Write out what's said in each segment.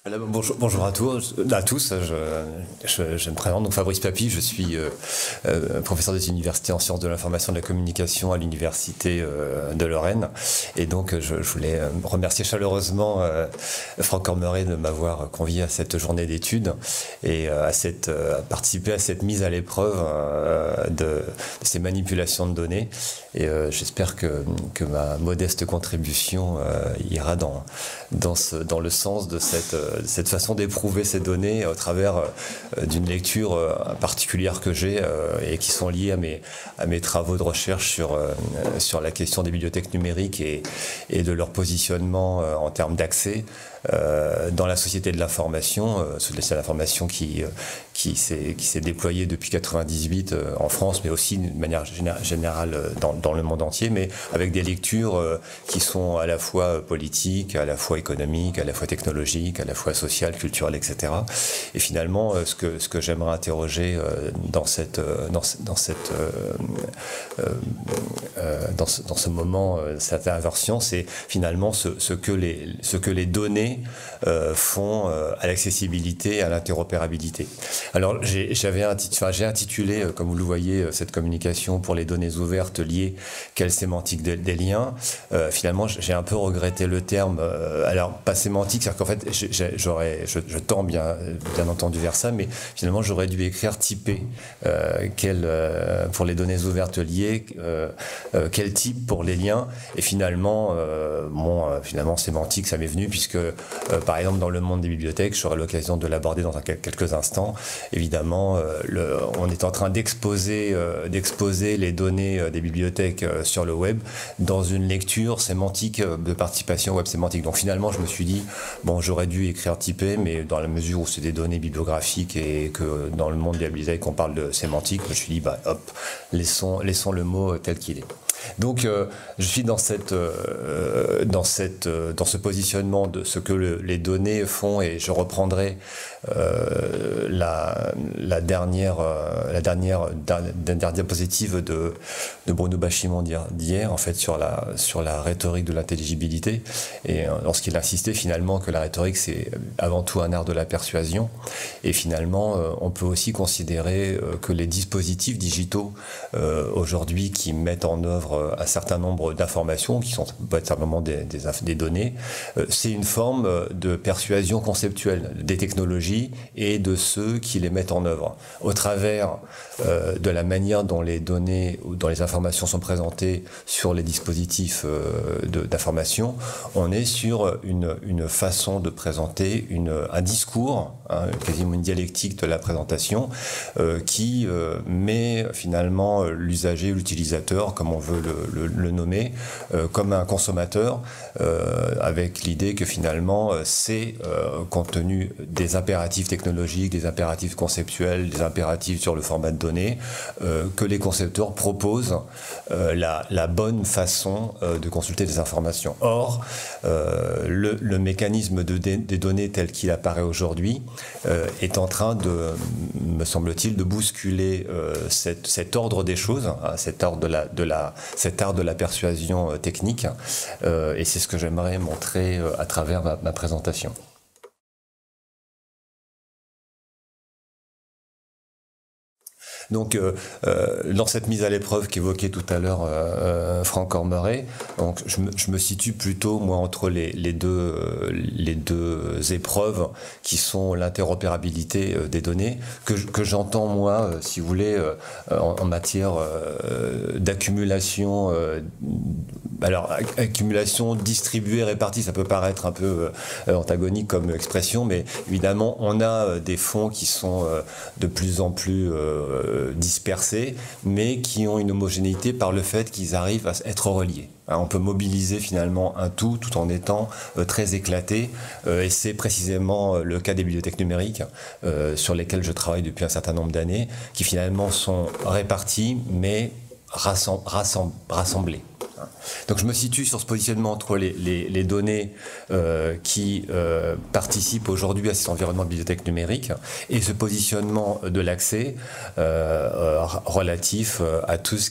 Bonjour à tous. Je me présente, donc Fabrice Papy, je suis professeur des universités en sciences de l'information et de la communication à l'université de Lorraine. Et donc je voulais remercier chaleureusement Franck Cormeret de m'avoir convié à cette journée d'études et à participer à cette mise à l'épreuve de ces manipulations de données. Et j'espère que ma modeste contribution ira dans le sens de cette façon d'éprouver ces données au travers d'une lecture particulière que j'ai et qui sont liées à mes travaux de recherche sur la question des bibliothèques numériques et de leur positionnement en termes d'accès dans la société de l'information, c'est l'information qui s'est déployée depuis 98 en France, mais aussi d'une manière générale dans le monde entier, mais avec des lectures qui sont à la fois politiques, à la fois économiques, à la fois technologiques, à la fois sociales, culturelles, etc. Et finalement, ce que j'aimerais interroger dans ce moment, cette inversion, c'est finalement ce que les données font à l'accessibilité, à l'interopérabilité. Alors j'ai intitulé, comme vous le voyez, cette communication pour les données ouvertes liées, quelle sémantique des liens. Finalement, j'ai un peu regretté le terme. Alors pas sémantique, c'est-à-dire qu'en fait, je tends bien entendu vers ça, mais finalement j'aurais dû écrire typé. Pour les données ouvertes liées, quel type pour les liens. Et finalement, finalement sémantique, ça m'est venu puisque par exemple, dans le monde des bibliothèques, j'aurai l'occasion de l'aborder dans quelques instants. Évidemment, on est en train d'exposer les données des bibliothèques sur le web dans une lecture sémantique de participation web sémantique. Donc finalement, je me suis dit, bon, j'aurais dû écrire typé, mais dans la mesure où c'est des données bibliographiques et que dans le monde des bibliothèques, on parle de sémantique, je me suis dit, bah hop, laissons le mot tel qu'il est. Donc, je suis dans ce positionnement de ce que les données font, et je reprendrai la dernière diapositive de Bruno Bachimon d'hier, en fait, sur la rhétorique de l'intelligibilité, et lorsqu'il insistait finalement que la rhétorique c'est avant tout un art de la persuasion, et finalement on peut aussi considérer que les dispositifs digitaux aujourd'hui qui mettent en œuvre un certain nombre d'informations qui sont pas simplement des données, c'est une forme de persuasion conceptuelle des technologies et de ceux qui les mettent en œuvre au travers de la manière dont les données ou dont les informations sont présentées sur les dispositifs d'information. On est sur une façon de présenter un discours, quasiment une dialectique de la présentation qui met finalement l'usager, l'utilisateur, comme on veut le nommer, comme un consommateur, avec l'idée que finalement c'est compte tenu des impératifs technologiques, des impératifs conceptuels, des impératifs sur le format de données, que les concepteurs proposent la bonne façon de consulter des informations. Or, le mécanisme des données tel qu'il apparaît aujourd'hui est en train me semble-t-il, de bousculer cet ordre des choses, cet art de la persuasion technique, et c'est ce que j'aimerais montrer à travers ma présentation. Donc, dans cette mise à l'épreuve qu'évoquait tout à l'heure Franck Cormeret, donc je me situe plutôt moi entre les deux épreuves qui sont l'interopérabilité des données que j'entends moi, si vous voulez, en matière d'accumulation. Alors, accumulation distribuée, répartie, ça peut paraître un peu antagonique comme expression, mais évidemment, on a des fonds qui sont de plus en plus dispersés, mais qui ont une homogénéité par le fait qu'ils arrivent à être reliés. On peut mobiliser finalement un tout en étant très éclaté, et c'est précisément le cas des bibliothèques numériques sur lesquelles je travaille depuis un certain nombre d'années, qui finalement sont réparties mais rassemblées. Donc je me situe sur ce positionnement entre les données qui participent aujourd'hui à cet environnement de bibliothèque numérique et ce positionnement de l'accès relatif à tout ce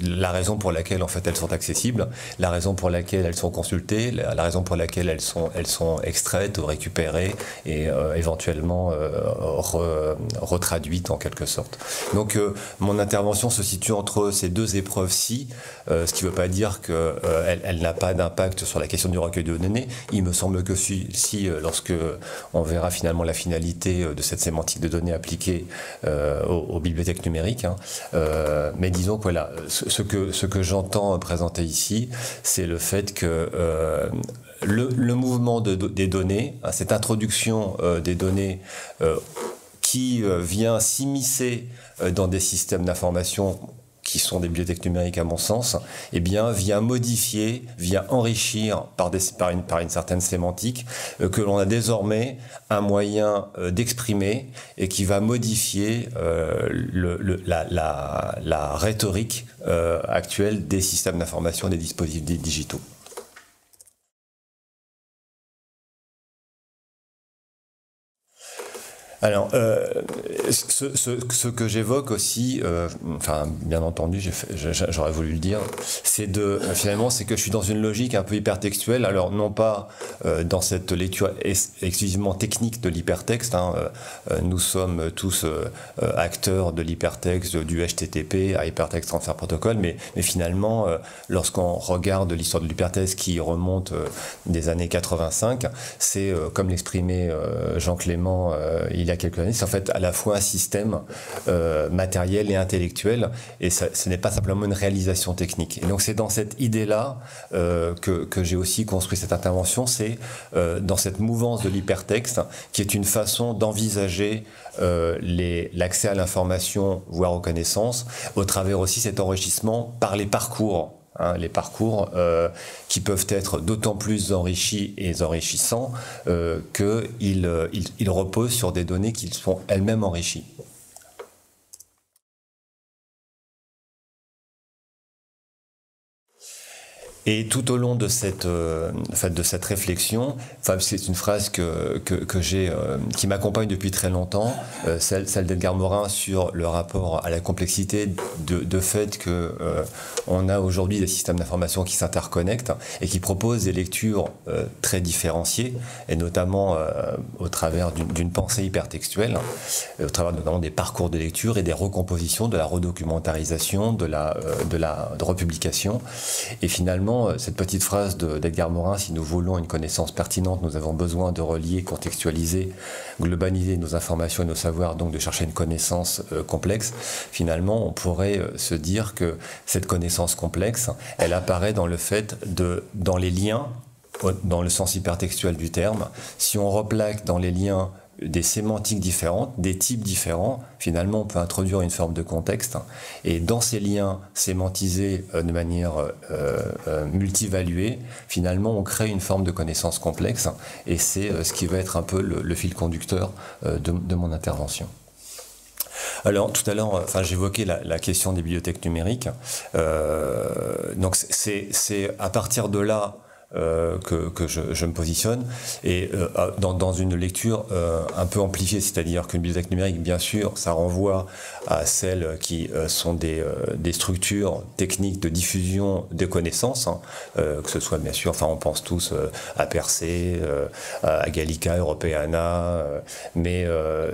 la raison pour laquelle en fait elles sont accessibles, la raison pour laquelle elles sont consultées, la raison pour laquelle elles sont extraites ou récupérées et éventuellement retraduites en quelque sorte. Donc mon intervention se situe entre ces deux épreuves-ci, ce qui ne veut pas dire qu'elle n'a pas d'impact sur la question du recueil de données. Il me semble que si lorsque on verra finalement la finalité de cette sémantique de données appliquée aux bibliothèques numériques, mais disons que voilà, ce que j'entends présenter ici, c'est le fait que le mouvement des données, cette introduction des données qui vient s'immiscer dans des systèmes d'information qui sont des bibliothèques numériques à mon sens, eh bien, vient modifier, vient enrichir par une certaine sémantique que l'on a désormais un moyen d'exprimer et qui va modifier la rhétorique actuelle des systèmes d'information, des dispositifs digitaux. Alors, ce que j'évoque aussi, enfin, bien entendu, j'aurais voulu le dire, c'est finalement, c'est que je suis dans une logique un peu hypertextuelle. Alors, non pas dans cette lecture exclusivement technique de l'hypertexte. Nous sommes tous acteurs de l'hypertexte, du HTTP à Hypertext Transfer Protocol, mais finalement, lorsqu'on regarde l'histoire de l'hypertexte qui remonte des années 85, c'est comme l'exprimait Jean Clément il y a quelques années, c'est en fait à la fois un système matériel et intellectuel, et ce n'est pas simplement une réalisation technique. Et donc c'est dans cette idée-là que j'ai aussi construit cette intervention, c'est dans cette mouvance de l'hypertexte, qui est une façon d'envisager l'accès à l'information, voire aux connaissances, au travers aussi cet enrichissement par les parcours. Les parcours qui peuvent être d'autant plus enrichis et enrichissants qu'ils reposent sur des données qui sont elles-mêmes enrichies. Et tout au long de cette réflexion, enfin, c'est une phrase qui m'accompagne depuis très longtemps, celle d'Edgar Morin sur le rapport à la complexité de fait que on a aujourd'hui des systèmes d'information qui s'interconnectent et qui proposent des lectures très différenciées, et notamment au travers d'une pensée hypertextuelle, au travers notamment des parcours de lecture et des recompositions, de la redocumentarisation, de republication, et finalement cette petite phrase d'Edgar Morin, si nous voulons une connaissance pertinente, nous avons besoin de relier, contextualiser, globaliser nos informations et nos savoirs, donc de chercher une connaissance complexe. Finalement, on pourrait se dire que cette connaissance complexe, elle apparaît dans le fait dans les liens, dans le sens hypertextuel du terme. Si on replaque dans les liens des sémantiques différentes, des types différents, finalement on peut introduire une forme de contexte, et dans ces liens sémantisés de manière multivaluée, finalement on crée une forme de connaissance complexe, et c'est ce qui va être un peu le fil conducteur de mon intervention. Alors tout à l'heure, enfin, j'évoquais la question des bibliothèques numériques, donc c'est à partir de là que je me positionne, et dans une lecture un peu amplifiée, c'est-à-dire qu'une bibliothèque numérique, bien sûr, ça renvoie à celles qui sont des structures techniques de diffusion des connaissances, que ce soit bien sûr, enfin on pense tous à Percé, à Gallica, Europeana, mais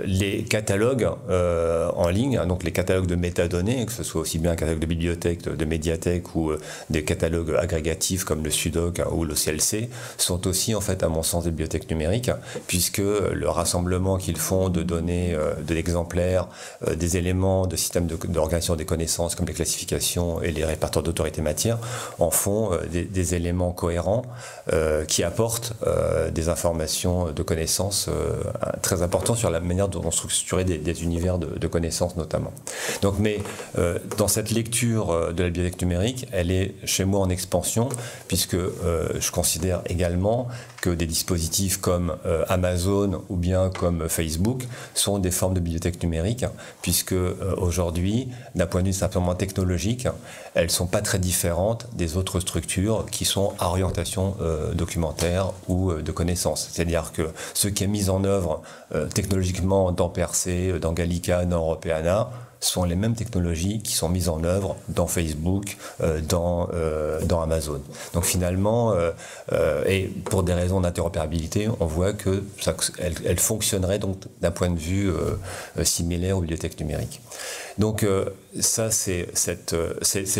les catalogues en ligne, donc les catalogues de métadonnées, que ce soit aussi bien un catalogue de bibliothèques, de médiathèques, ou des catalogues agrégatifs comme le Sudoc ou le CLC, sont aussi en fait à mon sens des bibliothèques numériques, puisque le rassemblement qu'ils font de données, de l'exemplaire, des éléments de systèmes d'organisation des connaissances comme les classifications et les répertoires d'autorité matière en font des éléments cohérents qui apportent des informations de connaissances très importantes sur la manière dont on structurait des univers de connaissances notamment. Donc, mais dans cette lecture de la bibliothèque numérique, elle est chez moi en expansion, puisque je considère également que des dispositifs comme Amazon ou bien comme Facebook sont des formes de bibliothèques numériques, puisque aujourd'hui, d'un point de vue simplement technologique, elles ne sont pas très différentes des autres structures qui sont à orientation documentaire ou de connaissances. C'est-à-dire que ce qui est mis en œuvre technologiquement dans Percé, dans Gallica, dans Europeana, sont les mêmes technologies qui sont mises en œuvre dans Facebook, dans Amazon. Donc finalement, et pour des raisons d'interopérabilité, on voit que elle fonctionnerait donc d'un point de vue similaire aux bibliothèques numériques. Donc ça, c'est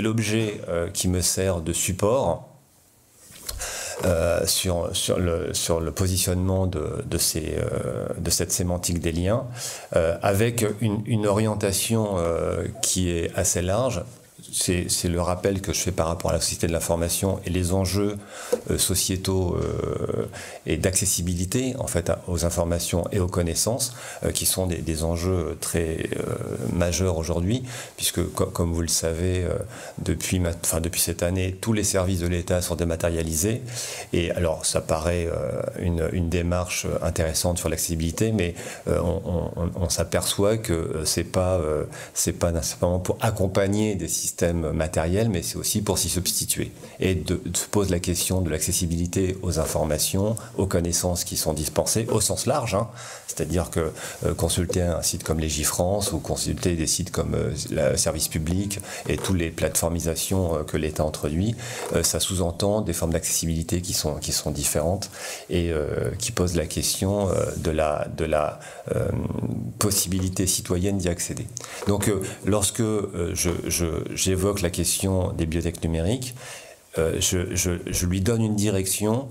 l'objet qui me sert de support sur le positionnement de cette sémantique des liens, avec une orientation qui est assez large. C'est le rappel que je fais par rapport à la société de l'information et les enjeux sociétaux et d'accessibilité en fait aux informations et aux connaissances qui sont des enjeux très majeurs aujourd'hui, puisque comme vous le savez depuis cette année, tous les services de l'État sont dématérialisés. Et alors ça paraît une démarche intéressante sur l'accessibilité, mais on s'aperçoit que c'est pas simplement pour accompagner des systèmes matériels, mais c'est aussi pour s'y substituer. Et se pose la question de l'accessibilité aux informations, aux connaissances qui sont dispensées, au sens large, hein. C'est-à-dire que consulter un site comme Légifrance ou consulter des sites comme le service public et toutes les plateformisations que l'État introduit, ça sous-entend des formes d'accessibilité qui sont différentes et qui posent la question de la possibilité citoyenne d'y accéder. Donc lorsque j'évoque la question des bibliothèques numériques, je lui donne une direction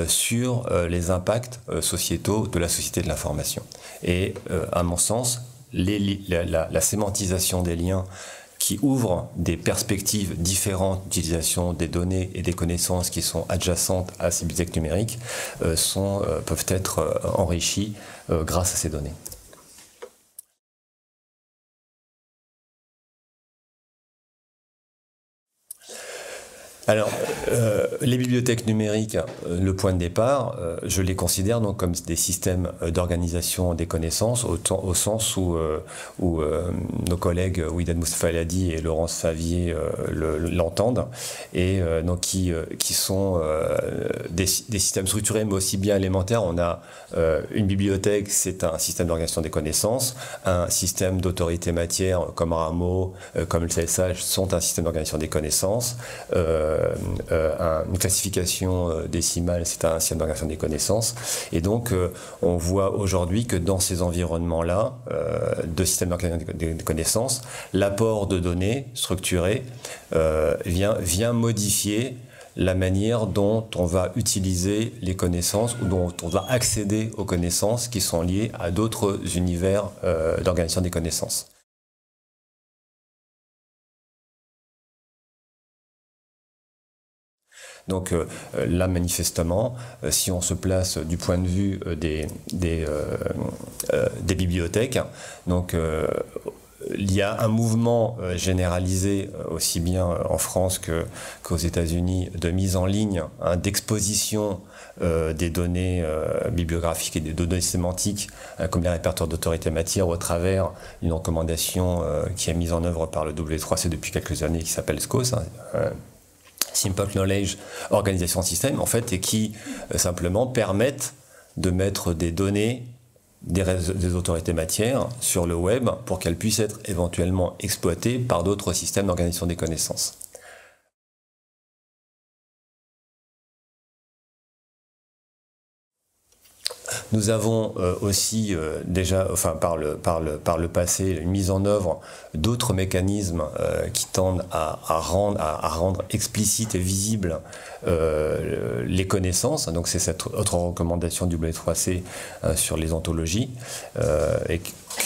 sur les impacts sociétaux de la société de l'information. Et à mon sens, la sémantisation des liens qui ouvre des perspectives différentes d'utilisation des données et des connaissances qui sont adjacentes à ces bibliothèques numériques peuvent être enrichies grâce à ces données. Alors, les bibliothèques numériques, le point de départ, je les considère donc comme des systèmes d'organisation des connaissances, au sens où nos collègues Ouidad Moustapha-Alhadi et Laurence Favier l'entendent, et donc qui sont des systèmes structurés, mais aussi bien élémentaires. On a une bibliothèque, c'est un système d'organisation des connaissances, un système d'autorité matière comme RAMO, comme le CSH sont un système d'organisation des connaissances. Une classification décimale, c'est un système d'organisation des connaissances. Et donc, on voit aujourd'hui que dans ces environnements-là, de systèmes d'organisation des connaissances, l'apport de données structurées vient modifier la manière dont on va utiliser les connaissances ou dont on va accéder aux connaissances qui sont liées à d'autres univers d'organisation des connaissances. Donc là, manifestement, si on se place du point de vue des bibliothèques, donc il y a un mouvement généralisé, aussi bien en France qu'aux États-Unis, de mise en ligne, hein, d'exposition des données bibliographiques et des données sémantiques, comme les répertoires d'autorité matière, au travers d'une recommandation qui est mise en œuvre par le W3C depuis quelques années, qui s'appelle SCOS, hein, Simple Knowledge Organisation Système, en fait, et qui simplement permettent de mettre des données des autorités matières sur le web pour qu'elles puissent être éventuellement exploitées par d'autres systèmes d'organisation des connaissances. Nous avons aussi déjà, enfin par le passé, une mise en œuvre d'autres mécanismes qui tendent à rendre explicite et visible les connaissances. Donc c'est cette autre recommandation du W3C sur les ontologies et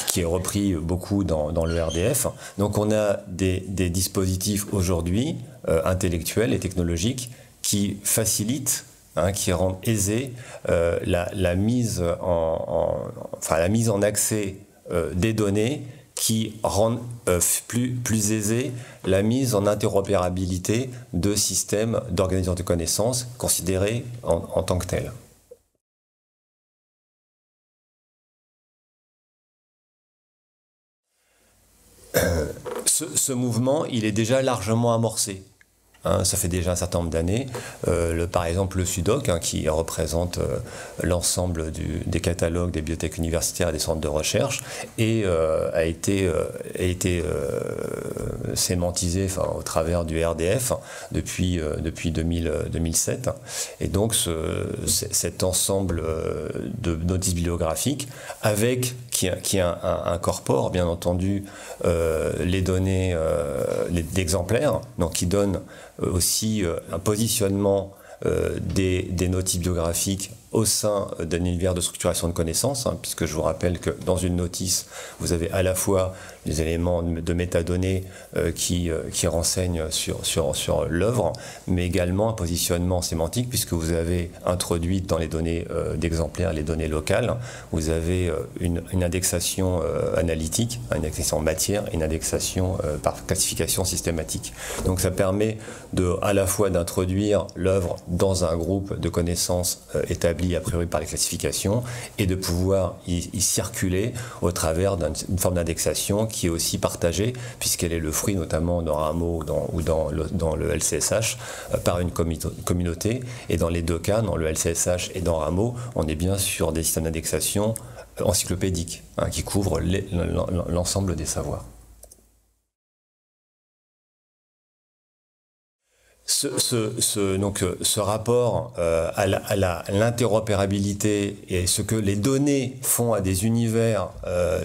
qui est repris beaucoup dans le RDF. Donc on a des dispositifs aujourd'hui intellectuels et technologiques qui facilitent, qui rendent aisée la mise en accès des données qui rendent plus aisée la mise en interopérabilité de systèmes d'organisation de connaissances considérés en tant que tels. Ce mouvement, il est déjà largement amorcé. Ça fait déjà un certain nombre d'années. Par exemple, le SUDOC, qui représente l'ensemble des catalogues des bibliothèques universitaires et des centres de recherche, a été sémantisé au travers du RDF depuis 2007. Et donc, cet ensemble de notices bibliographiques, qui incorpore, bien entendu, les données d'exemplaires, donc qui donne aussi un positionnement des notices bibliographiques au sein d'un univers de structuration de connaissances, puisque je vous rappelle que dans une notice, vous avez à la fois les éléments de métadonnées qui renseignent sur l'œuvre, mais également un positionnement sémantique, puisque vous avez introduit dans les données d'exemplaires les données locales, vous avez une indexation analytique, une indexation matière et une indexation par classification systématique. Donc ça permet à la fois d'introduire l'œuvre dans un groupe de connaissances établi a priori par les classifications et de pouvoir y circuler au travers d'une forme d'indexation qui est aussi partagée puisqu'elle est le fruit notamment dans Rameau ou dans le LCSH par une communauté, et dans les deux cas, dans le LCSH et dans Rameau, on est bien sur des systèmes d'indexation encyclopédiques qui couvrent l'ensemble des savoirs. Ce rapport à l'interopérabilité et ce que les données font à des univers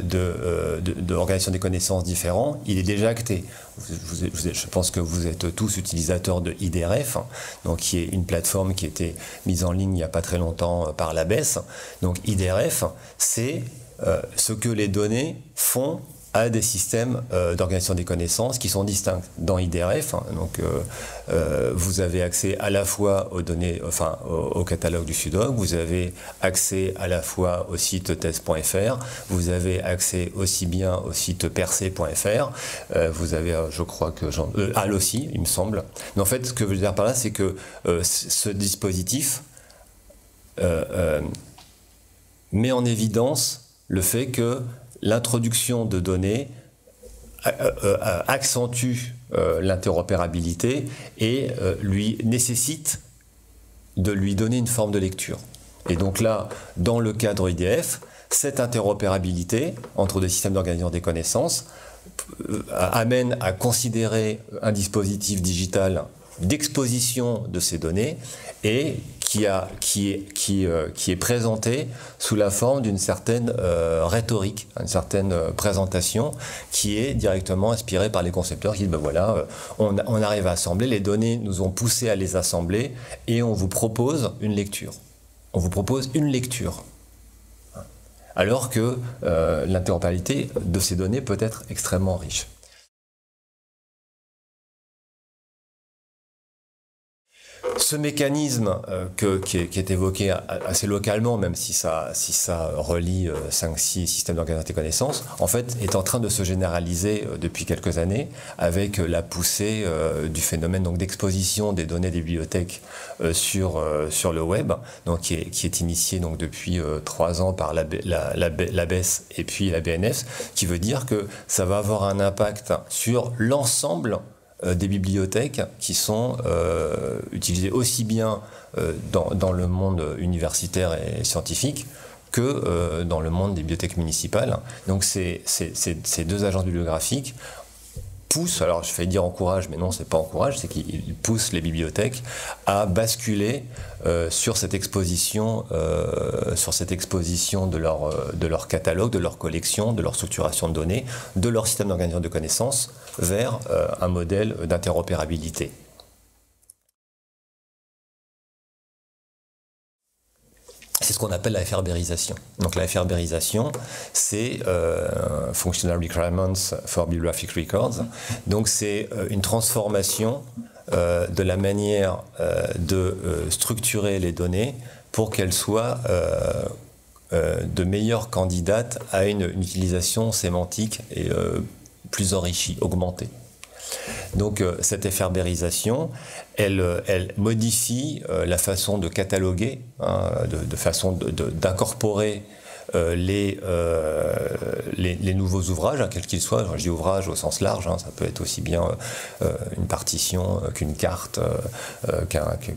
d'organisation des connaissances différents, il est déjà acté. Je pense que vous êtes tous utilisateurs de IDRF, donc qui est une plateforme qui a été mise en ligne il n'y a pas très longtemps par l'ABES. Donc IDRF, c'est ce que les données font à des systèmes d'organisation des connaissances qui sont distincts. Dans IDRF, vous avez accès à la fois aux données, au catalogue du SUDOC, vous avez accès à la fois au site thèse.fr, vous avez accès aussi bien au site percé.fr, vous avez, je crois que HAL aussi, il me semble. Mais en fait, ce que je veux dire par là, c'est que ce dispositif met en évidence le fait que l'introduction de données accentue l'interopérabilité et lui nécessite de lui donner une forme de lecture. Et donc là, dans le cadre IDF, cette interopérabilité entre des systèmes d'organisation des connaissances amène à considérer un dispositif digital d'exposition de ces données et qui est présenté sous la forme d'une certaine rhétorique, une certaine présentation qui est directement inspirée par les concepteurs qui disent ben voilà, on arrive à assembler, les données nous ont poussé à les assembler et on vous propose une lecture. On vous propose une lecture. Alors que l'interopérabilité de ces données peut être extrêmement riche. Ce mécanisme qui est évoqué assez localement, même si ça relie 5-6 systèmes d'organisation des connaissances, en fait, est en train de se généraliser depuis quelques années avec la poussée du phénomène d'exposition des données des bibliothèques sur le web, donc qui est initié donc depuis 3 ans par l'ABES et puis la BNF, qui veut dire que ça va avoir un impact sur l'ensemble des bibliothèques qui sont utilisées aussi bien dans le monde universitaire et scientifique que dans le monde des bibliothèques municipales. Donc ces deux agences bibliographiques poussent, alors je vais dire encourage, mais non, c'est pas encourage, c'est qu'ils poussent les bibliothèques à basculer sur cette exposition de leur catalogue, de leur collection, de leur structuration de données, de leur système d'organisation de connaissances vers un modèle d'interopérabilité. C'est ce qu'on appelle la FRBérisation. Donc la FRBérisation, c'est Functional Requirements for Bibliographic Records. Donc c'est une transformation de la manière de structurer les données pour qu'elles soient de meilleures candidates à une utilisation sémantique et plus enrichie, augmentée. Donc cette efferberisation, elle modifie la façon de cataloguer, hein, de façon d'incorporer les nouveaux ouvrages, hein, quels qu'ils soient. Je dis ouvrages au sens large, hein, ça peut être aussi bien une partition qu'une carte,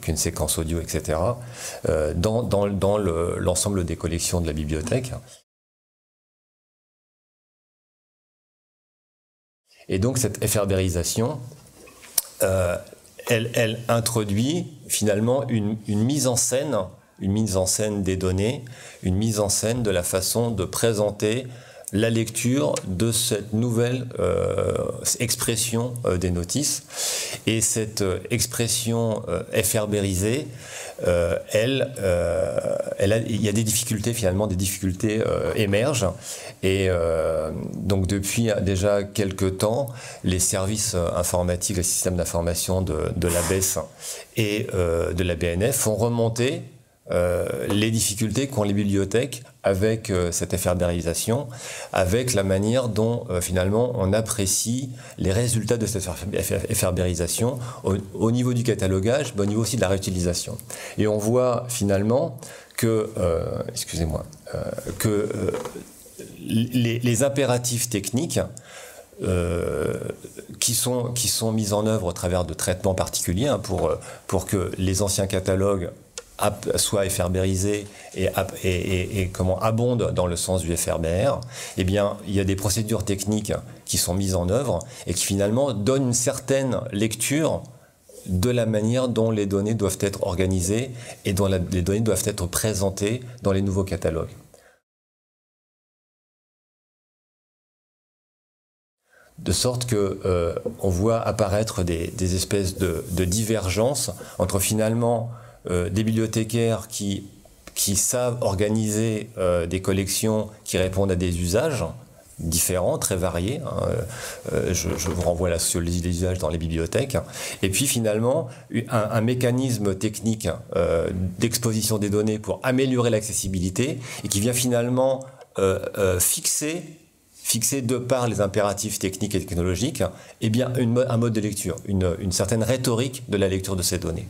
qu'une séquence audio, etc. Dans l'ensemble des collections de la bibliothèque. Et donc cette efferberisation, elle introduit finalement une mise en scène des données, une mise en scène de la façon de présenter la lecture de cette nouvelle expression des notices. Et cette expression efferberisée, il y a des difficultés finalement, des difficultés émergent. Et donc depuis déjà quelques temps, les services informatiques, les systèmes d'information de l'ABES et de la BNF font remonter les difficultés qu'ont les bibliothèques avec cette efferberisation, avec la manière dont finalement on apprécie les résultats de cette efferberisation au niveau du catalogage, mais au niveau aussi de la réutilisation. Et on voit finalement que, les impératifs techniques qui sont mis en œuvre au travers de traitements particuliers, hein, pour que les anciens catalogues soit efferberisé et comment abonde dans le sens du FRBR, eh bien, il y a des procédures techniques qui sont mises en œuvre et qui finalement donnent une certaine lecture de la manière dont les données doivent être organisées et dont les données doivent être présentées dans les nouveaux catalogues. De sorte que on voit apparaître des espèces de divergences entre finalement des bibliothécaires qui savent organiser des collections qui répondent à des usages différents, très variés. Je vous renvoie à la sociologie des usages dans les bibliothèques. Et puis finalement, un mécanisme technique d'exposition des données pour améliorer l'accessibilité et qui vient finalement fixer de par les impératifs techniques et technologiques, eh bien un mode de lecture, une certaine rhétorique de la lecture de ces données.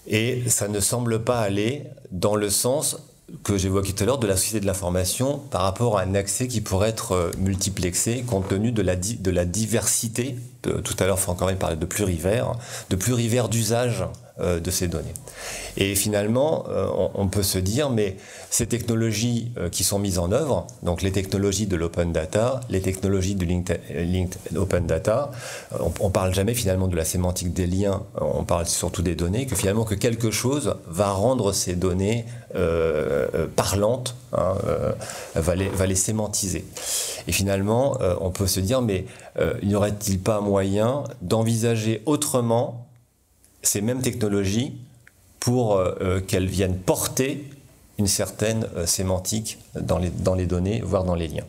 Et ça ne semble pas aller dans le sens que j'évoquais tout à l'heure de la société de l'information par rapport à un accès qui pourrait être multiplexé compte tenu de la diversité. Tout à l'heure, Franck-Henri parlait de plurivers d'usage de ces données. Et finalement, on peut se dire, mais ces technologies qui sont mises en œuvre, donc les technologies de l'open data, les technologies du linked open data, on parle jamais finalement de la sémantique des liens, on parle surtout des données, que finalement que quelque chose va rendre ces données parlantes, hein, va les sémantiser. Et finalement, on peut se dire, mais n'y aurait-il pas moyen d'envisager autrement ces mêmes technologies pour qu'elles viennent porter une certaine sémantique dans les données, voire dans les liens.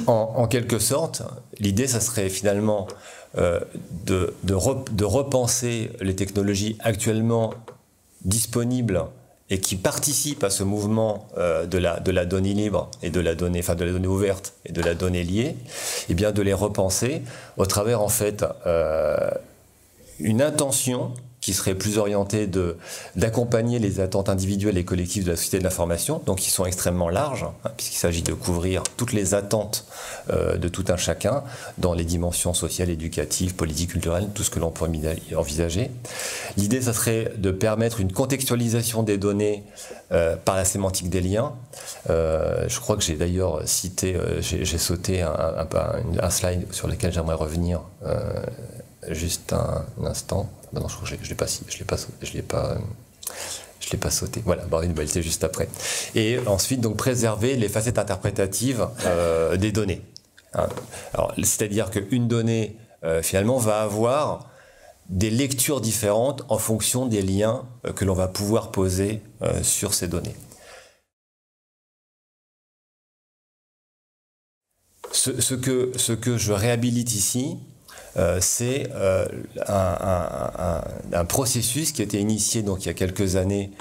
En quelque sorte, l'idée, ça serait finalement de repenser les technologies actuellement disponibles et qui participent à ce mouvement de la donnée libre et de la donnée ouverte et de la donnée liée, et bien de les repenser au travers en fait une intention qui serait plus orientée d'accompagner les attentes individuelles et collectives de la société de l'information, donc qui sont extrêmement larges, hein, puisqu'il s'agit de couvrir toutes les attentes de tout un chacun dans les dimensions sociales, éducatives, politiques, culturelles, tout ce que l'on peut envisager. L'idée, ça serait de permettre une contextualisation des données par la sémantique des liens. Je crois que j'ai d'ailleurs cité, j'ai sauté un slide sur lequel j'aimerais revenir juste un instant. Non, je crois que je l'ai pas sauté. Voilà, il était juste après. Et ensuite, donc, préserver les facettes interprétatives des données. Hein. Alors, c'est-à-dire qu'une donnée, finalement, va avoir des lectures différentes en fonction des liens que l'on va pouvoir poser sur ces données. Ce que je réhabilite ici, c'est un processus qui a été initié donc, il y a quelques années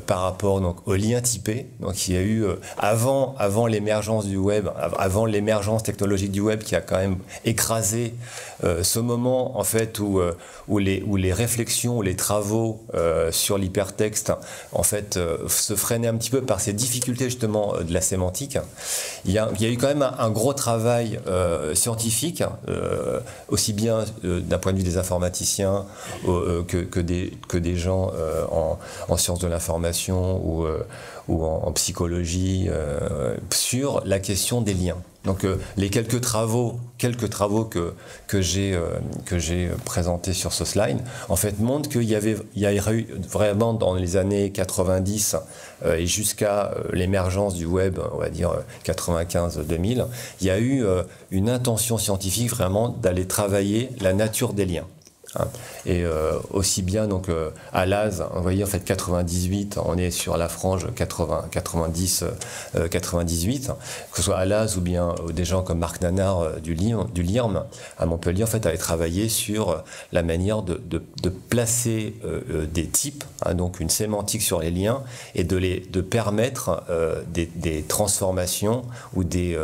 par rapport donc, aux liens typés. Donc il y a eu, avant l'émergence du web, avant l'émergence technologique du web qui a quand même écrasé ce moment en fait, où les réflexions, où les travaux sur l'hypertexte en fait, se freinaient un petit peu par ces difficultés justement de la sémantique. Il y a eu quand même un gros travail scientifique, aussi bien d'un point de vue des informaticiens que des gens en sciences de l'information ou en psychologie, sur la question des liens. Donc les quelques travaux que j'ai présentés sur ce slide, en fait, montrent qu'il y a eu vraiment dans les années 90 et jusqu'à l'émergence du web, on va dire 95-2000, il y a eu une intention scientifique vraiment d'aller travailler la nature des liens. Et aussi bien donc à l'AS, vous voyez en fait 98, on est sur la frange 90, 98, que ce soit à l'AS ou bien des gens comme Marc Nanard du LIRM à Montpellier en fait avaient travaillé sur la manière de placer des types, donc une sémantique sur les liens et de permettre des transformations ou des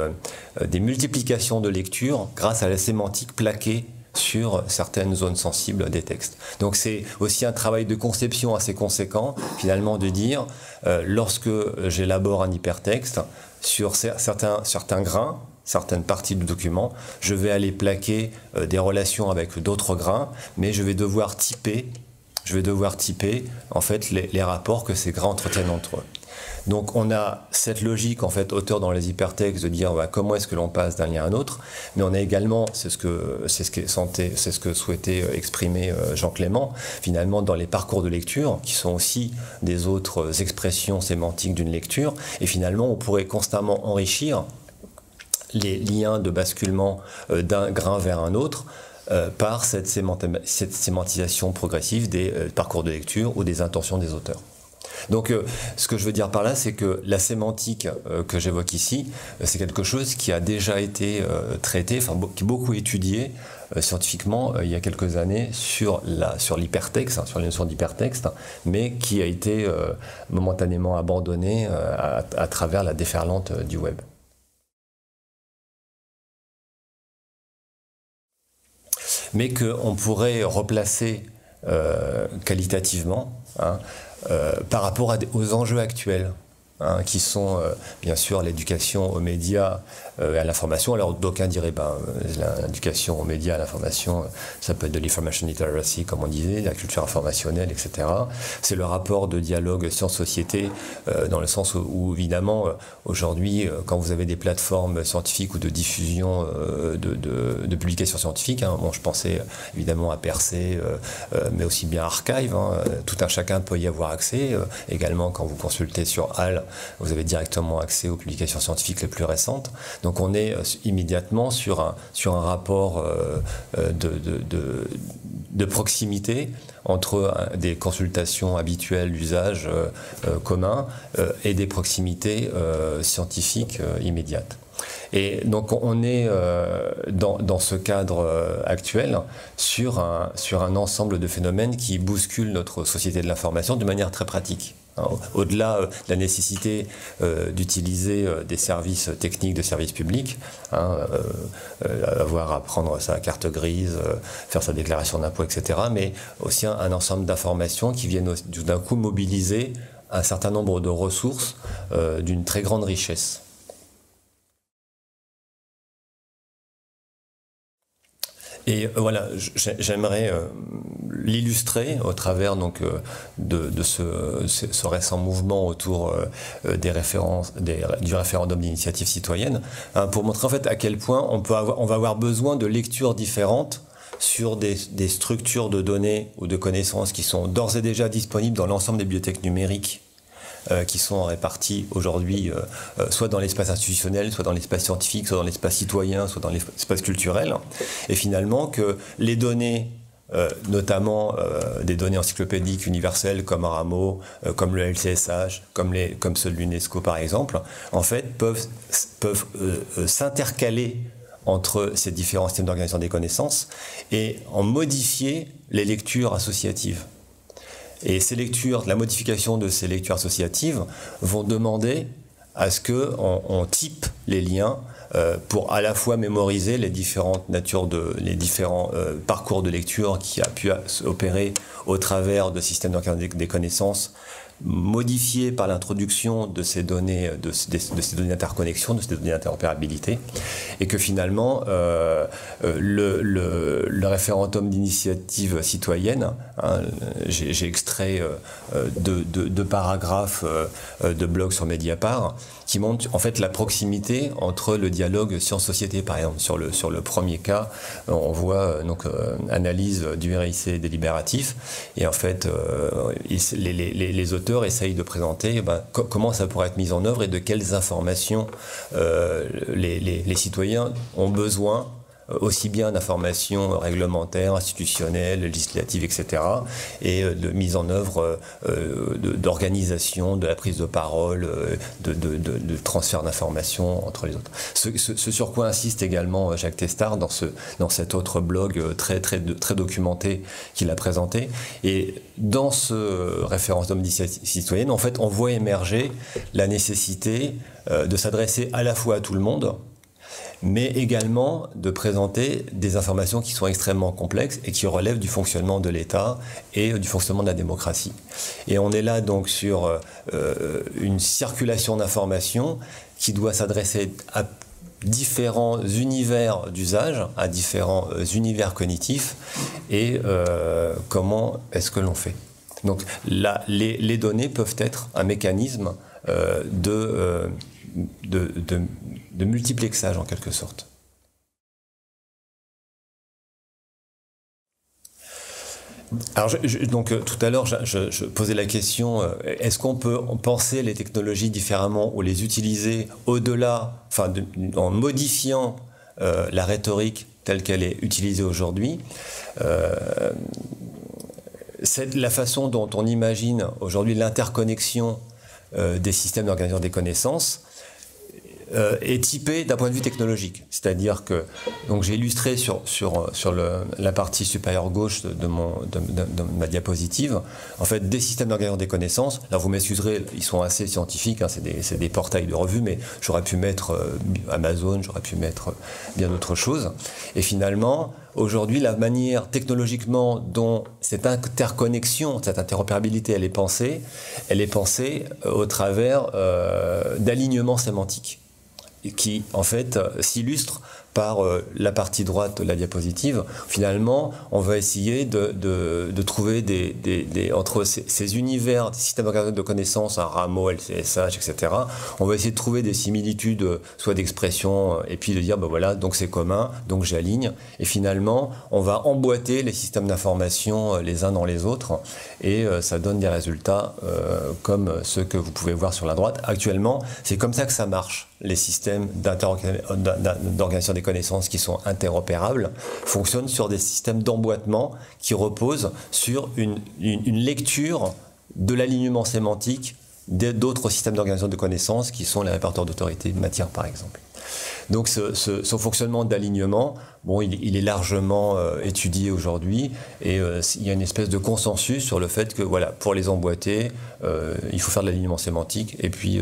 multiplications de lecture grâce à la sémantique plaquée sur certaines zones sensibles des textes. Donc c'est aussi un travail de conception assez conséquent, finalement, de dire, lorsque j'élabore un hypertexte, sur certains grains, certaines parties du document, je vais aller plaquer des relations avec d'autres grains, mais je vais devoir typer en fait les rapports que ces grains entretiennent entre eux. Donc on a cette logique en fait auteur dans les hypertextes de dire comment est-ce que l'on passe d'un lien à un autre, mais on a également, c'est ce que souhaitait exprimer Jean Clément, finalement dans les parcours de lecture qui sont aussi des autres expressions sémantiques d'une lecture, et finalement on pourrait constamment enrichir les liens de basculement d'un grain vers un autre par cette sémantisation progressive des parcours de lecture ou des intentions des auteurs. Donc ce que je veux dire par là, c'est que la sémantique que j'évoque ici, c'est quelque chose qui a déjà été traité, enfin qui est beaucoup étudié scientifiquement il y a quelques années sur l'hypertexte, sur les notions d'hypertexte, mais qui a été momentanément abandonné à travers la déferlante du web. Mais qu'on pourrait replacer qualitativement par rapport aux enjeux actuels, qui sont bien sûr l'éducation aux médias et à l'information. Alors d'aucuns diraient l'éducation aux médias, à l'information, ça peut être de l'information literacy, comme on disait, la culture informationnelle, etc. C'est le rapport de dialogue science-société, dans le sens où évidemment, aujourd'hui, quand vous avez des plateformes scientifiques ou de diffusion de publications scientifiques, je pensais évidemment à Percé, mais aussi bien Archive, tout un chacun peut y avoir accès. Également, quand vous consultez sur HAL, vous avez directement accès aux publications scientifiques les plus récentes. Donc on est immédiatement sur un rapport de proximité entre des consultations habituelles d'usage commun et des proximités scientifiques immédiates. Et donc on est dans ce cadre actuel sur un ensemble de phénomènes qui bousculent notre société de l'information de manière très pratique. Au-delà de la nécessité d'utiliser des services techniques de services publics, avoir à prendre sa carte grise, faire sa déclaration d'impôt, etc., mais aussi un ensemble d'informations qui viennent d'un coup mobiliser un certain nombre de ressources d'une très grande richesse. Et voilà, j'aimerais l'illustrer au travers donc de ce récent mouvement autour du référendum d'initiative citoyenne, pour montrer en fait à quel point on va avoir besoin de lectures différentes sur des structures de données ou de connaissances qui sont d'ores et déjà disponibles dans l'ensemble des bibliothèques numériques qui sont répartis aujourd'hui soit dans l'espace institutionnel, soit dans l'espace scientifique, soit dans l'espace citoyen, soit dans l'espace culturel, et finalement que les données, notamment des données encyclopédiques universelles comme Aramo, comme le LCSH, comme ceux de l'UNESCO par exemple, en fait peuvent s'intercaler entre ces différents systèmes d'organisation des connaissances et en modifier les lectures associatives. Et ces lectures, la modification de ces lectures associatives vont demander à ce qu'on type les liens pour à la fois mémoriser les différentes natures les différents parcours de lecture qui a pu opérer au travers de systèmes d'organisation des connaissances modifiés par l'introduction de ces données, de ces données d'interconnexion, de ces données d'interopérabilité, et que finalement le référendum d'initiative citoyenne, hein, j'ai extrait deux paragraphes de blog sur Mediapart qui montrent en fait la proximité entre le dialogue science-société. Par exemple, sur le premier cas, on voit donc analyse du RIC délibératif, et en fait les auteurs essayent de présenter comment ça pourrait être mis en œuvre et de quelles informations les citoyens ont besoin, aussi bien d'informations réglementaires, institutionnelles, législatives, etc., et de mise en œuvre d'organisation, de la prise de parole, de transfert d'informations entre les autres. Ce sur quoi insiste également Jacques Testard dans cet autre blog très documenté qu'il a présenté. Et dans ce référendum d'initiative citoyenne, en fait, on voit émerger la nécessité de s'adresser à la fois à tout le monde, mais également de présenter des informations qui sont extrêmement complexes et qui relèvent du fonctionnement de l'État et du fonctionnement de la démocratie. Et on est là donc sur une circulation d'informations qui doit s'adresser à différents univers d'usage, à différents univers cognitifs, et comment est-ce que l'on fait. Donc là, les données peuvent être un mécanisme de multiplexage en quelque sorte. Alors donc tout à l'heure je posais la question, est-ce qu'on peut penser les technologies différemment ou les utiliser au-delà, enfin en modifiant la rhétorique telle qu'elle est utilisée aujourd'hui. C'est la façon dont on imagine aujourd'hui l'interconnexion des systèmes d'organisation des connaissances est typée d'un point de vue technologique. C'est-à-dire que, donc j'ai illustré sur la partie supérieure gauche de ma diapositive, en fait, des systèmes d'organisation des connaissances. Là, vous m'excuserez, ils sont assez scientifiques, hein, c'est des portails de revues, mais j'aurais pu mettre Amazon, j'aurais pu mettre bien d'autres choses. Et finalement, aujourd'hui, la manière technologiquement dont cette interconnexion, cette interopérabilité, elle est pensée au travers d'alignements sémantiques, qui en fait s'illustre par la partie droite de la diapositive. Finalement, on va essayer de trouver entre ces univers, des systèmes de connaissances, un rameau, LCSH, etc., on va essayer de trouver des similitudes, soit d'expression, et puis de dire, ben voilà, donc c'est commun, donc j'aligne. Et finalement, on va emboîter les systèmes d'information les uns dans les autres, et ça donne des résultats comme ceux que vous pouvez voir sur la droite. Actuellement, c'est comme ça que ça marche. Les systèmes d'organisation des connaissances qui sont interopérables fonctionnent sur des systèmes d'emboîtement qui reposent sur une lecture de l'alignement sémantique d'autres systèmes d'organisation de connaissances qui sont les répertoires d'autorité de matière, par exemple. Donc ce fonctionnement d'alignement, bon, il est largement étudié aujourd'hui, et il y a une espèce de consensus sur le fait que voilà, pour les emboîter, il faut faire de l'alignement sémantique, et puis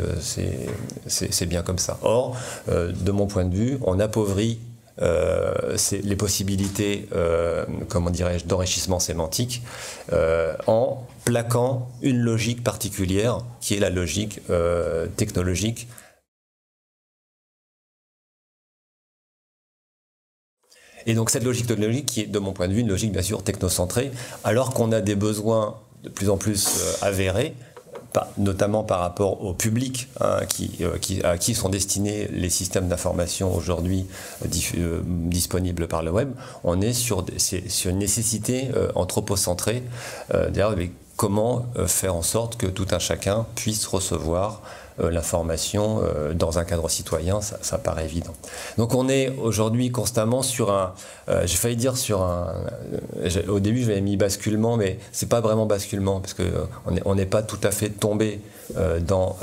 c'est bien comme ça. Or, de mon point de vue, on appauvrit les possibilités, comment dirais-je, d'enrichissement sémantique en plaquant une logique particulière qui est la logique technologique. Et donc cette logique technologique qui est, de mon point de vue, une logique bien sûr technocentrée, alors qu'on a des besoins de plus en plus avérés, notamment par rapport au public, hein, à qui sont destinés les systèmes d'information aujourd'hui disponibles par le web. On est sur une nécessité anthropocentrée, d'ailleurs, comment faire en sorte que tout un chacun puisse recevoir l'information dans un cadre citoyen, ça paraît évident. Donc on est aujourd'hui constamment sur j'ai failli dire au début j'avais mis basculement, mais c'est pas vraiment basculement, parce que on n'est pas tout à fait tombé dans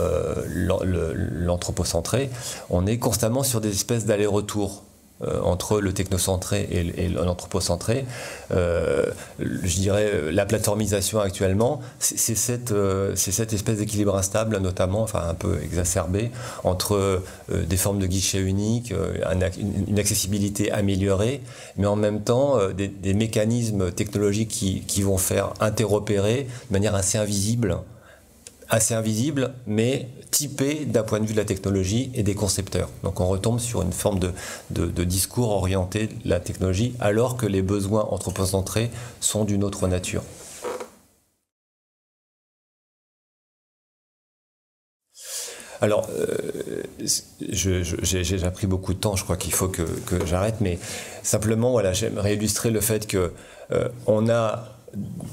l'anthropocentré. On est constamment sur des espèces d'aller-retour entre le technocentré et l'anthropocentré. Je dirais la plateformisation actuellement, c'est cette espèce d'équilibre instable, notamment, enfin un peu exacerbé, entre des formes de guichets uniques, une accessibilité améliorée, mais en même temps des mécanismes technologiques qui vont faire interopérer de manière assez invisible, mais typé d'un point de vue de la technologie et des concepteurs. Donc on retombe sur une forme de discours orienté de la technologie, alors que les besoins anthropocentrés sont d'une autre nature. Alors, j'ai pris beaucoup de temps, je crois qu'il faut que j'arrête, mais simplement, voilà, j'aimerais illustrer le fait que on a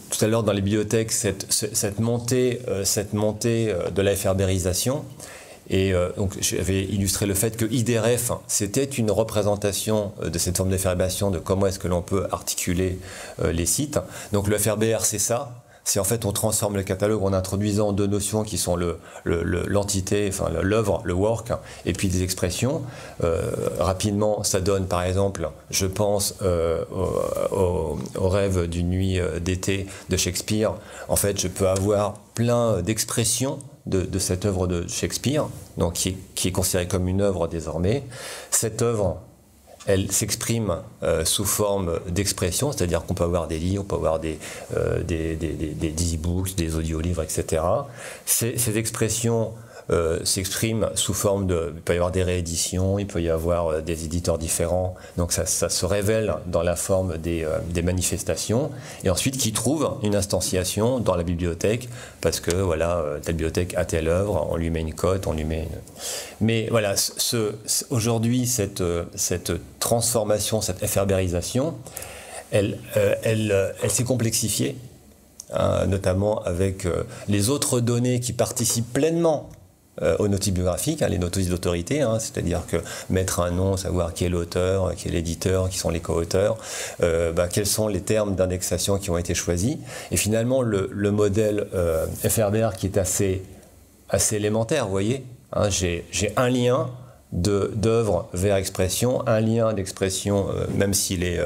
tout à l'heure dans les bibliothèques cette montée de la FRBérisation. Et donc j'avais illustré le fait que IDRF, c'était une représentation de cette forme d'FRBérisation, de comment est-ce que l'on peut articuler les sites. Donc le FRBR, c'est ça. C'est en fait, on transforme le catalogue en introduisant deux notions qui sont l'entité, enfin l'œuvre, le work, et puis des expressions. Rapidement, ça donne par exemple, je pense au rêve d'une nuit d'été de Shakespeare. En fait, je peux avoir plein d'expressions de cette œuvre de Shakespeare, donc qui est considérée comme une œuvre désormais. Cette œuvre, elle s'exprime sous forme d'expression, c'est-à-dire qu'on peut avoir des livres, on peut avoir des e-books, des audiolivres, etc. Ces expressions s'expriment sous forme il peut y avoir des rééditions, il peut y avoir des éditeurs différents, donc ça se révèle dans la forme des manifestations, et ensuite qui trouve une instantiation dans la bibliothèque, parce que voilà, telle bibliothèque a telle œuvre, on lui met une cote, on lui met une... Mais voilà, aujourd'hui, cette transformation, cette FRBérisation, elle s'est complexifiée, hein, notamment avec les autres données qui participent pleinement aux notices biographiques, hein, les notices d'autorité, hein, c'est-à-dire que mettre un nom, savoir qui est l'auteur, qui est l'éditeur, qui sont les co-auteurs, quels sont les termes d'indexation qui ont été choisis. Et finalement, le modèle FRBR qui est assez élémentaire, vous voyez, hein, j'ai un lien d'œuvre vers expression, un lien d'expression, même s'il est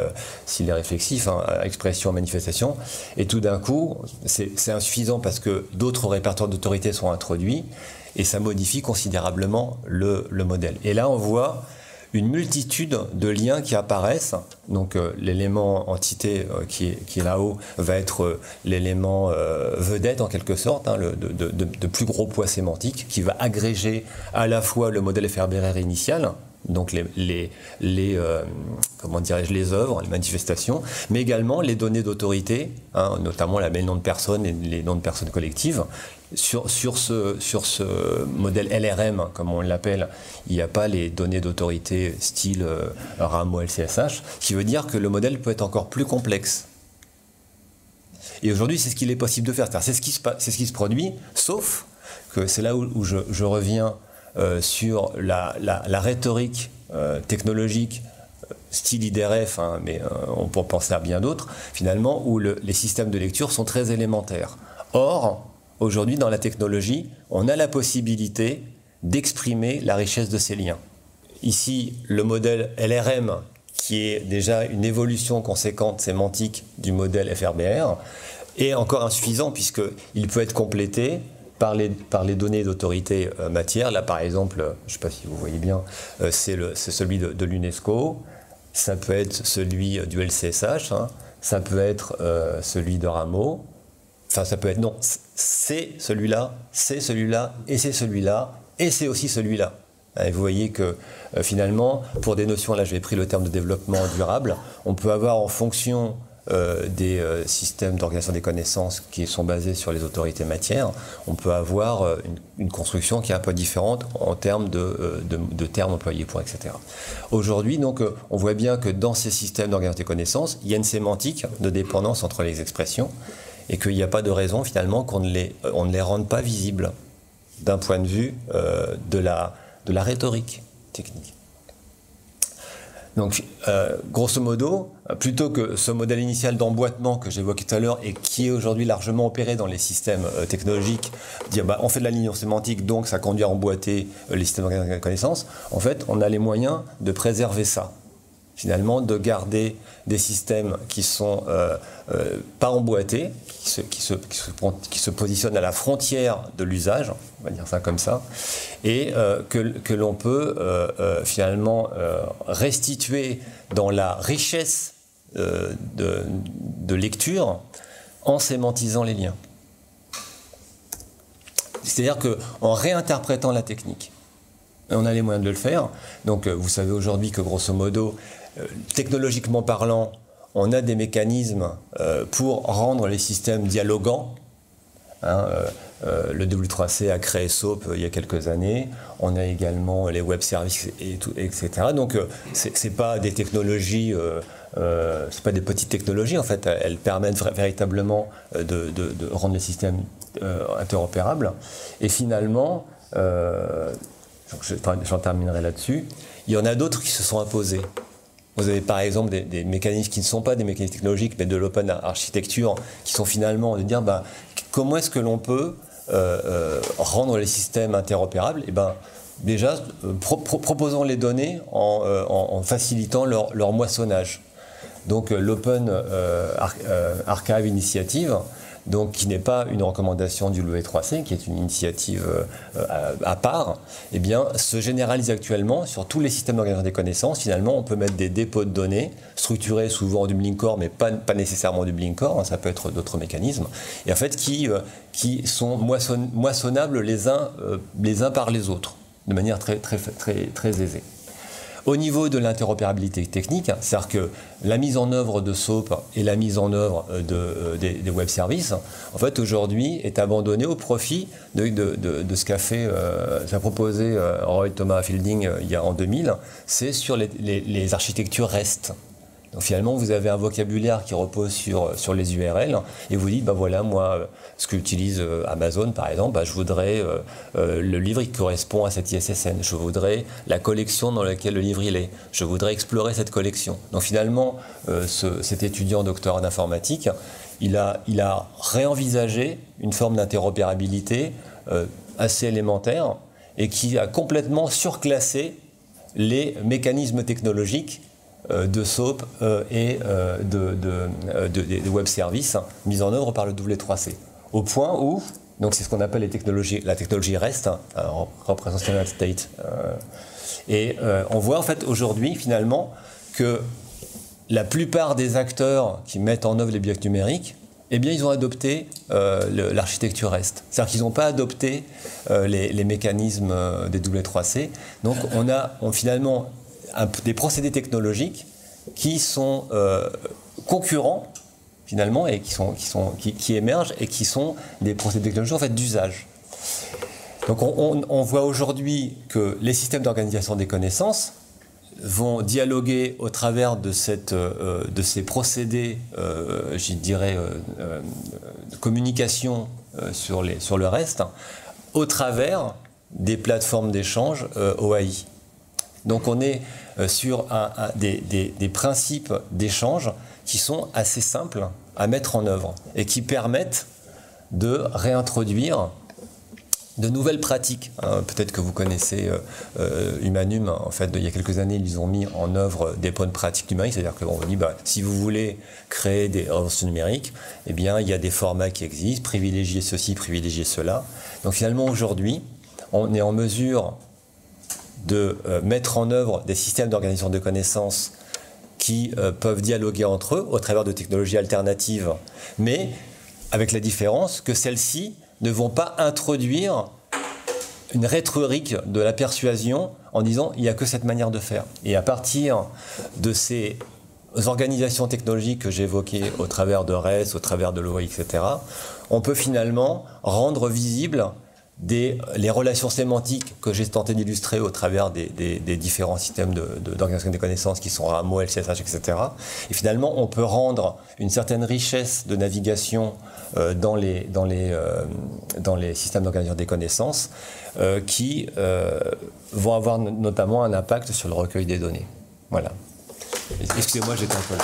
réflexif, hein, expression, manifestation, et tout d'un coup, c'est insuffisant parce que d'autres répertoires d'autorité sont introduits, et ça modifie considérablement le modèle. Et là, on voit une multitude de liens qui apparaissent. Donc l'élément entité qui est là-haut va être l'élément vedette en quelque sorte, hein, de plus gros poids sémantique, qui va agréger à la fois le modèle FRBR initial, donc comment dirais-je, les œuvres, les manifestations, mais également les données d'autorité, hein, notamment les noms de personnes et les noms de personnes collectives. Sur ce modèle LRM, comme on l'appelle, il n'y a pas les données d'autorité style RAMO, LCSH, ce qui veut dire que le modèle peut être encore plus complexe. Et aujourd'hui, c'est ce qu'il est possible de faire. C'est ce qui se produit, sauf que c'est là où je reviens sur la rhétorique technologique style IDRF, hein, mais on peut penser à bien d'autres, finalement, où les systèmes de lecture sont très élémentaires. Or, aujourd'hui, dans la technologie, on a la possibilité d'exprimer la richesse de ces liens. Ici, le modèle LRM, qui est déjà une évolution conséquente sémantique du modèle FRBR, est encore insuffisant puisqu'il peut être complété par les données d'autorité matière. Là, par exemple, je ne sais pas si vous voyez bien, c'est celui de l'UNESCO, ça peut être celui du LCSH, hein, ça peut être celui de RAMO, enfin ça peut être, non, c'est celui-là, et c'est celui-là, et c'est aussi celui-là. Et vous voyez que finalement, pour des notions, là j'ai pris le terme de développement durable, on peut avoir en fonction des systèmes d'organisation des connaissances qui sont basés sur les autorités matières, on peut avoir une construction qui est un peu différente en termes de termes employés pour, etc. Aujourd'hui, donc, on voit bien que dans ces systèmes d'organisation des connaissances, il y a une sémantique de dépendance entre les expressions et qu'il n'y a pas de raison finalement qu'on ne les rende pas visibles d'un point de vue de la rhétorique technique. Donc, grosso modo, plutôt que ce modèle initial d'emboîtement que j'évoquais tout à l'heure et qui est aujourd'hui largement opéré dans les systèmes technologiques, dire on fait de la ligne sémantique, donc ça conduit à emboîter les systèmes de connaissances, en fait, on a les moyens de préserver ça. finalement de garder des systèmes qui sont pas emboîtés, qui se positionnent à la frontière de l'usage, on va dire ça comme ça, et que l'on peut finalement restituer dans la richesse de lecture en sémantisant les liens. C'est-à-dire qu'en réinterprétant la technique, on a les moyens de le faire. Donc vous savez aujourd'hui que grosso modo, technologiquement parlant, on a des mécanismes pour rendre les systèmes dialogants. Le W3C a créé SOAP il y a quelques années. On a également les web services, etc. Donc c'est pas des technologies, c'est pas des petites technologies en fait. Elles permettent véritablement de rendre les systèmes interopérables. Et finalement, j'en terminerai là-dessus. Il y en a d'autres qui se sont imposés. Vous avez par exemple des mécanismes qui ne sont pas des mécanismes technologiques, mais de l'open architecture, qui sont finalement de dire comment est-ce que l'on peut rendre les systèmes interopérables. Et déjà, proposons les données en facilitant leur moissonnage. Donc l'Open Archive Initiative, donc qui n'est pas une recommandation du W3C, qui est une initiative à part, eh bien, se généralise actuellement sur tous les systèmes d'organisation des connaissances. Finalement, on peut mettre des dépôts de données structurés souvent du Blinkcore, mais pas nécessairement du Blinkcore, ça peut être d'autres mécanismes, et en fait qui sont moissonnables les uns par les autres, de manière très aisée. Au niveau de l'interopérabilité technique, c'est-à-dire que la mise en œuvre de SOAP et la mise en œuvre des web services, en fait, aujourd'hui, est abandonnée au profit de ce qu'a proposé Roy Thomas Fielding en 2000, c'est sur les architectures REST. Donc finalement, vous avez un vocabulaire qui repose sur les URL et vous dites, voilà, moi, ce que utilise Amazon, par exemple, je voudrais le livre qui correspond à cette ISSN, je voudrais la collection dans laquelle le livre il est, je voudrais explorer cette collection. Donc finalement, cet étudiant docteur en informatique, il a réenvisagé une forme d'interopérabilité assez élémentaire et qui a complètement surclassé les mécanismes technologiques de SOAP et des web services mis en œuvre par le W3C. Au point où, donc c'est ce qu'on appelle la technologie REST, Representational State. Et on voit en fait aujourd'hui finalement que la plupart des acteurs qui mettent en œuvre les bibliothèques numériques, eh bien ils ont adopté l'architecture REST. C'est-à-dire qu'ils n'ont pas adopté les mécanismes des W3C. Donc on a finalement des procédés technologiques qui sont concurrents finalement et qui émergent et qui sont des procédés technologiques en fait d'usage. Donc on voit aujourd'hui que les systèmes d'organisation des connaissances vont dialoguer au travers de ces procédés, je dirais, de communication sur le reste, au travers des plateformes d'échange OAI. Donc on est sur des principes d'échange qui sont assez simples à mettre en œuvre et qui permettent de réintroduire de nouvelles pratiques. Peut-être que vous connaissez Humanum. En fait, il y a quelques années, ils ont mis en œuvre des bonnes pratiques numériques. C'est-à-dire qu'on vous dit, si vous voulez créer des ressources numériques, eh bien, il y a des formats qui existent, privilégiez ceci, privilégiez cela. Donc finalement, aujourd'hui, on est en mesure de mettre en œuvre des systèmes d'organisation de connaissances qui peuvent dialoguer entre eux au travers de technologies alternatives, mais avec la différence que celles-ci ne vont pas introduire une rhétorique de la persuasion en disant il n'y a que cette manière de faire. Et à partir de ces organisations technologiques que j'ai évoquées au travers de REST, au travers de l'OAI, etc., on peut finalement rendre visibles les relations sémantiques que j'ai tenté d'illustrer au travers des différents systèmes d'organisation des connaissances qui sont RAMO, LCSH, etc. Et finalement, on peut rendre une certaine richesse de navigation dans les systèmes d'organisation des connaissances qui vont avoir notamment un impact sur le recueil des données. Voilà. Excusez-moi, j'étais un peu...